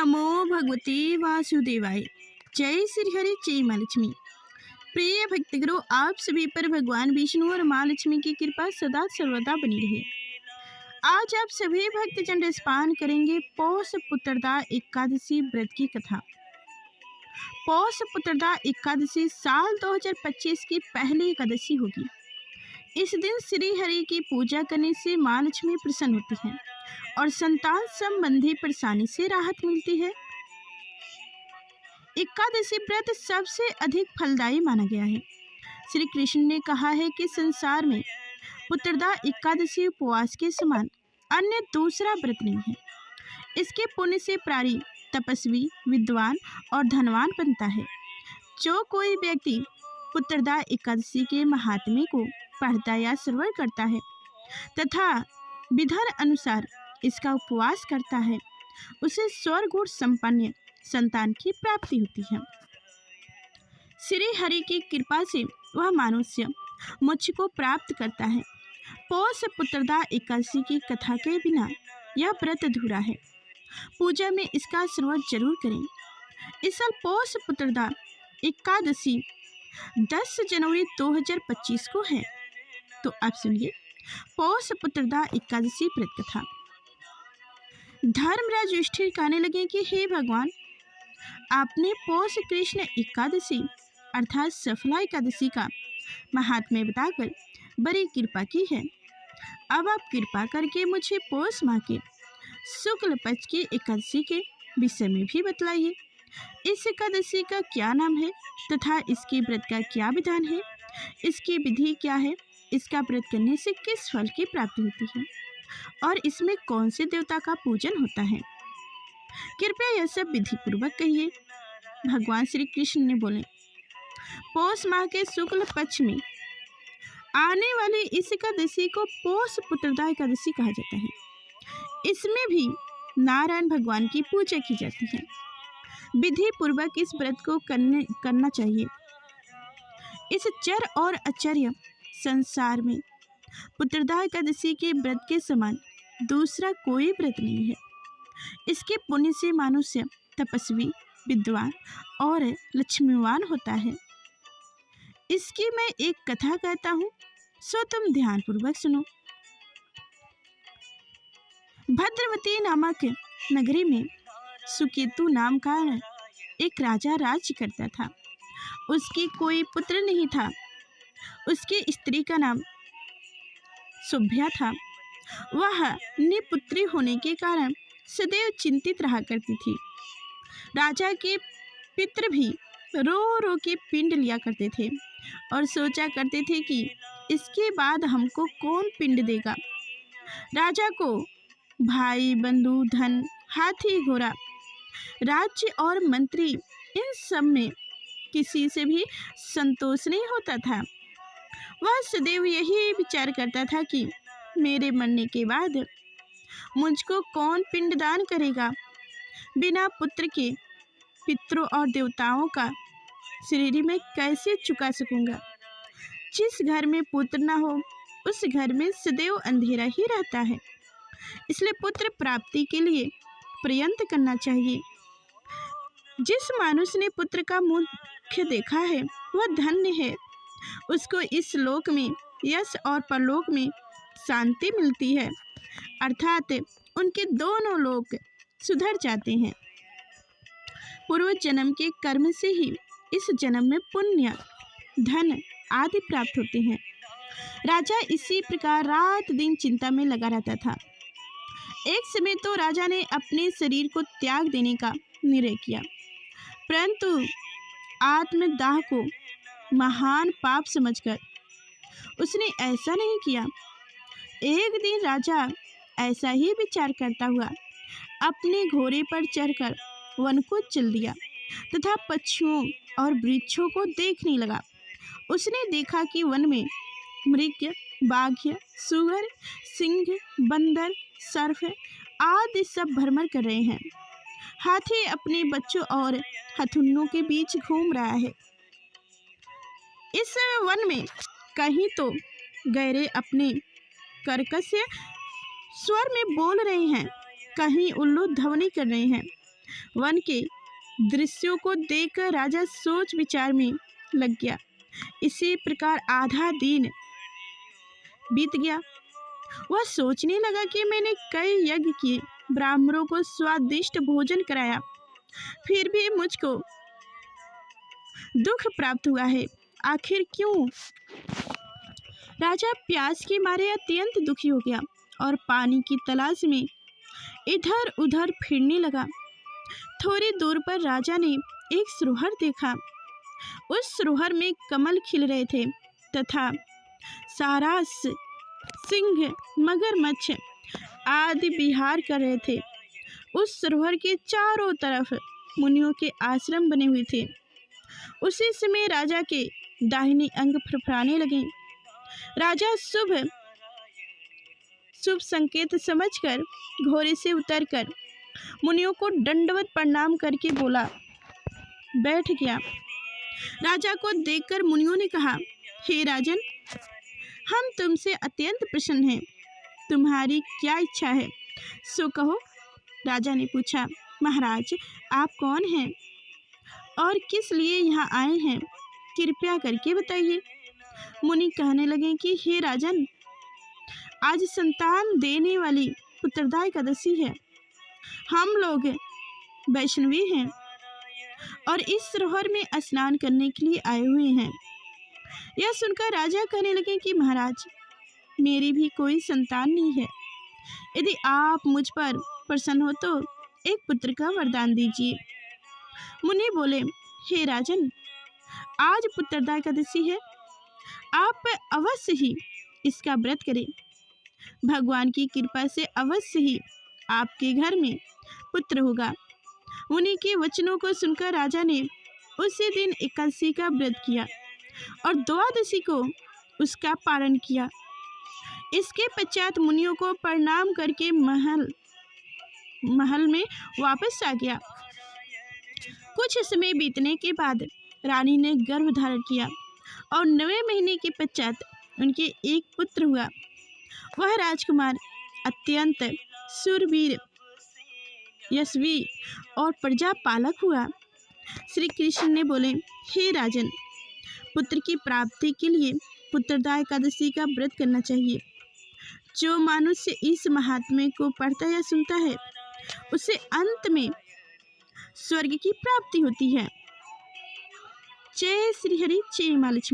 नमो भगवते वासुदेवाय। जय श्री हरि, जय माँ लक्ष्मी। प्रिय भक्तगुरु, आप सभी पर भगवान विष्णु और माँ लक्ष्मी की कृपा सदा सर्वदा बनी रहे। आज आप सभी भक्तजन रसपान करेंगे पौष पुत्रदा एकादशी व्रत की कथा। पौष पुत्रदा एकादशी साल 2025 की पहली एकादशी होगी। इस दिन श्री हरि की पूजा करने से माँ लक्ष्मी प्रसन्न होती हैं और संतान संबंधी परेशानी से राहत मिलती है। एकादशी व्रत सबसे अधिक फलदायी माना गया है। श्री कृष्ण ने कहा है कि संसार में पुत्रदा एकादशी उपवास के समान अन्य दूसरा व्रत नहीं है। इसके पुण्य से प्राणी तपस्वी, विद्वान और धनवान बनता है। जो कोई व्यक्ति पुत्रदा एकादशी के महात्म्य को पढ़ता या श्रवण करता है तथा विधान अनुसार इसका उपवास करता है, उसे स्वर्ग और संपन्न संतान की प्राप्ति होती है। श्री हरि की कृपा से वह मनुष्य मोक्ष को प्राप्त करता है। पौष पुत्रदा एकादशी की कथा के बिना यह व्रत अधूरा है। पूजा में इसका श्रवण जरूर करें। इस साल पौष पुत्रदा एकादशी 10 जनवरी 2025 को है। तो आप सुनिए पौष पुत्रदा एकादशी व्रत कथा। धर्मराज युधिष्ठिर कहने लगे कि हे भगवान, आपने पौष कृष्ण एकादशी अर्थात सफला एकादशी का महात्म्य बताकर बड़ी कृपा की है। अब आप कृपा करके मुझे पौष माह के शुक्ल पक्ष की एकादशी के विषय में भी बतलाइए। इस एकादशी का क्या नाम है तथा इसके व्रत का क्या विधान है, इसकी विधि क्या है, इसका व्रत करने से किस फल की प्राप्ति होती है और इसमें कौन से देवता का पूजन होता है। कृपया यह सब विधि पूर्वक कहिए। भगवान श्री कृष्ण ने बोले, पौष माह के शुक्ल पक्ष में आने वाली इस एकादशी को पौष पुत्रदा एकादशी कहा जाता है। इसमें भी नारायण भगवान की पूजा की जाती है। विधि पूर्वक इस व्रत को करना चाहिए। इस चर और आचार्य संसार में पुत्रदा एकादशी के व्रत के समान दूसरा कोई व्रत नहीं है। इसके पुण्य से मनुष्य तपस्वी, विद्वान और लक्ष्मीवान होता है। इसकी मैं एक कथा कहता हूँ, सो तुम ध्यान पूर्वक सुनो। भद्रवती नामक नगरी में सुकेतु नाम का एक राजा राज्य करता था। उसकी कोई पुत्र नहीं था। उसकी स्त्री का नाम सुभ्या था। वह निपुत्री होने के कारण सदैव चिंतित रहा करती थी। राजा के पितृ भी रो रो के पिंड लिया करते थे और सोचा करते थे कि इसके बाद हमको कौन पिंड देगा। राजा को भाई, बंधु, धन, हाथी, घोड़ा, राज्य और मंत्री, इन सब में किसी से भी संतोष नहीं होता था। वह सदैव यही विचार करता था कि मेरे मरने के बाद मुझको कौन पिंडदान करेगा। बिना पुत्र के पितरों और देवताओं का श्रेणी में कैसे चुका सकूंगा। जिस घर में पुत्र न हो उस घर में सदैव अंधेरा ही रहता है। इसलिए पुत्र प्राप्ति के लिए प्रयत्न करना चाहिए। जिस मनुष्य ने पुत्र का मुख्य देखा है वह धन्य है। उसको इस लोक में यश और परलोक में शांति मिलती है, अर्थात उनके दोनों लोक सुधर जाते हैं। पूर्व जन्म के कर्म से ही इस जन्म में पुण्य, धन आदि प्राप्त होते हैं। राजा इसी प्रकार रात दिन चिंता में लगा रहता था। एक समय तो राजा ने अपने शरीर को त्याग देने का निर्णय किया, परंतु आत्मदाह को महान पाप समझकर उसने ऐसा नहीं किया। एक दिन राजा ऐसा ही विचार करता हुआ अपने घोड़े पर चढ़कर वन को चल दिया तथा पक्षियों और वृक्षों को देखने लगा। उसने देखा कि वन में मृग, बाघ, सुअर, सिंह, बंदर, सर्प आदि सब भ्रमण कर रहे हैं। हाथी अपने बच्चों और हथुन्नों के बीच घूम रहा है। इस वन में कहीं तो गैरे अपने कर्कश स्वर में बोल रहे हैं, कहीं उल्लू ध्वनि कर रहे हैं, वन के दृश्यों को देखकर राजा सोच विचार में लग गया। इसी प्रकार आधा दिन बीत गया। वह सोचने लगा कि मैंने कई यज्ञ किए, ब्राह्मणों को स्वादिष्ट भोजन कराया, फिर भी मुझको दुख प्राप्त हुआ है। आखिर क्यों? राजा प्यास के मारे अत्यंत दुखी हो गया और पानी की तलाश में इधर उधर फिरने लगा। थोड़ी दूर पर राजा ने एक सरोवर देखा। उस सरोवर में कमल खिल रहे थे तथा सारस, सिंह, मगरमच्छ आदि विहार कर रहे थे। उस सरोवर के चारों तरफ मुनियों के आश्रम बने हुए थे। उसी समय राजा के दाहिने अंग फड़फड़ाने लगे। राजा शुभ संकेत समझकर घोड़े से उतरकर मुनियों को दंडवत प्रणाम करके बोला, बैठ गया। राजा को देखकर मुनियों ने कहा, हे राजन, हम तुमसे अत्यंत प्रसन्न हैं। तुम्हारी क्या इच्छा है, सो कहो। राजा ने पूछा, महाराज, आप कौन हैं और किस लिए यहाँ आए हैं, कृपया करके बताइए। मुनि कहने लगे कि हे राजन, आज संतान देने वाली पुत्रदा एकादशी है। हम लोग वैष्णवी हैं और इस सरोवर में स्नान करने के लिए आए हुए हैं। यह सुनकर राजा कहने लगे कि महाराज, मेरी भी कोई संतान नहीं है। यदि आप मुझ पर प्रसन्न हो तो एक पुत्र का वरदान दीजिए। मुनि बोले, हे राजन, आज पुत्रदा एकादशी है, आप अवश्य ही इसका व्रत करें। भगवान की कृपा से अवश्य ही आपके घर में पुत्र होगा। मुनि के वचनों को सुनकर राजा ने उसी दिन एकादशी का व्रत किया और द्वादशी को उसका पालन किया। इसके पश्चात मुनियों को प्रणाम करके महल में वापस आ गया। कुछ समय बीतने के बाद रानी ने गर्भ धारण किया और 9वें महीने के पश्चात उनके एक पुत्र हुआ। वह राजकुमार अत्यंत शूरवीर, यशस्वी और प्रजापालक हुआ। श्री कृष्ण ने बोले, हे राजन, पुत्र की प्राप्ति के लिए पुत्रदा एकादशी का व्रत करना चाहिए। जो मनुष्य इस महात्म्य को पढ़ता या सुनता है, उसे अंत में स्वर्ग की प्राप्ति होती है। जय श्री हरि, जय माँ लक्ष्मी।